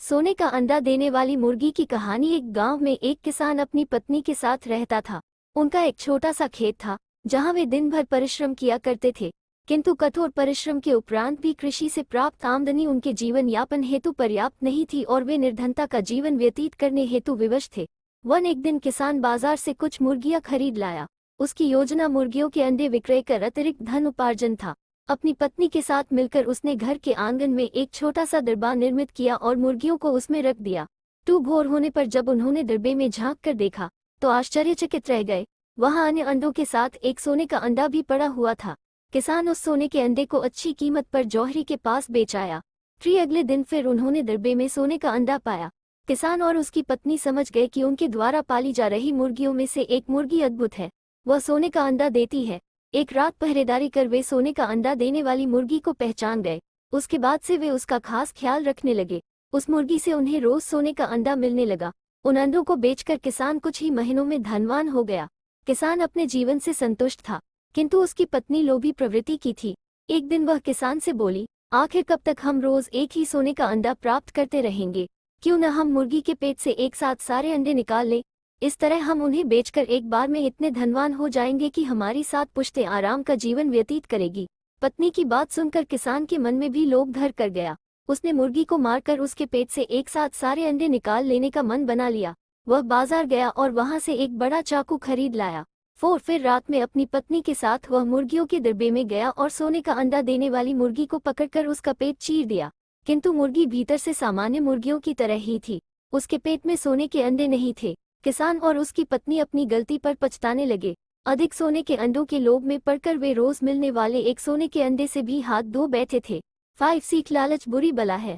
सोने का अंडा देने वाली मुर्गी की कहानी। एक गांव में एक किसान अपनी पत्नी के साथ रहता था। उनका एक छोटा सा खेत था जहां वे दिन भर परिश्रम किया करते थे, किंतु कठोर परिश्रम के उपरांत भी कृषि से प्राप्त आमदनी उनके जीवन यापन हेतु पर्याप्त नहीं थी और वे निर्धनता का जीवन व्यतीत करने हेतु विवश थे। एक दिन किसान बाजार से कुछ मुर्गियां खरीद लाया। उसकी योजना मुर्गियों के अंडे विक्रय कर अतिरिक्त धन उपार्जन था। अपनी पत्नी के साथ मिलकर उसने घर के आंगन में एक छोटा सा दरबा निर्मित किया और मुर्गियों को उसमें रख दिया। भोर होने पर जब उन्होंने दरबे में झांक कर देखा तो आश्चर्यचकित रह गए। वहां अन्य अंडों के साथ एक सोने का अंडा भी पड़ा हुआ था। किसान उस सोने के अंडे को अच्छी कीमत पर जौहरी के पास बेच आया। अगले दिन फिर उन्होंने दरबे में सोने का अंडा पाया। किसान और उसकी पत्नी समझ गए कि उनके द्वारा पाली जा रही मुर्गियों में से एक मुर्गी अद्भुत है, वह सोने का अंडा देती है। एक रात पहरेदारी कर वे सोने का अंडा देने वाली मुर्गी को पहचान गए। उसके बाद से वे उसका खास ख्याल रखने लगे। उस मुर्गी से उन्हें रोज सोने का अंडा मिलने लगा। उन अंडों को बेचकर किसान कुछ ही महीनों में धनवान हो गया। किसान अपने जीवन से संतुष्ट था, किंतु उसकी पत्नी लोभी प्रवृत्ति की थी। एक दिन वह किसान से बोली, आखिर कब तक हम रोज एक ही सोने का अंडा प्राप्त करते रहेंगे? क्यों न हम मुर्गी के पेट से एक साथ सारे अंडे निकाल लें। इस तरह हम उन्हें बेचकर एक बार में इतने धनवान हो जाएंगे कि हमारी 7 पुश्तें आराम का जीवन व्यतीत करेगी। पत्नी की बात सुनकर किसान के मन में भी लोभ घर कर गया। उसने मुर्गी को मारकर उसके पेट से एक साथ सारे अंडे निकाल लेने का मन बना लिया। वह बाजार गया और वहां से एक बड़ा चाकू खरीद लाया। फिर रात में अपनी पत्नी के साथ वह मुर्गियों के दरबे में गया और सोने का अंडा देने वाली मुर्गी को पकड़कर उसका पेट चीर दिया। किंतु मुर्गी भीतर से सामान्य मुर्गियों की तरह ही थी। उसके पेट में सोने के अंडे नहीं थे। किसान और उसकी पत्नी अपनी गलती पर पछताने लगे। अधिक सोने के अंडों के लोभ में पड़कर वे रोज मिलने वाले एक सोने के अंडे से भी हाथ धो बैठे थे। 5 सीख लालच बुरी बला है।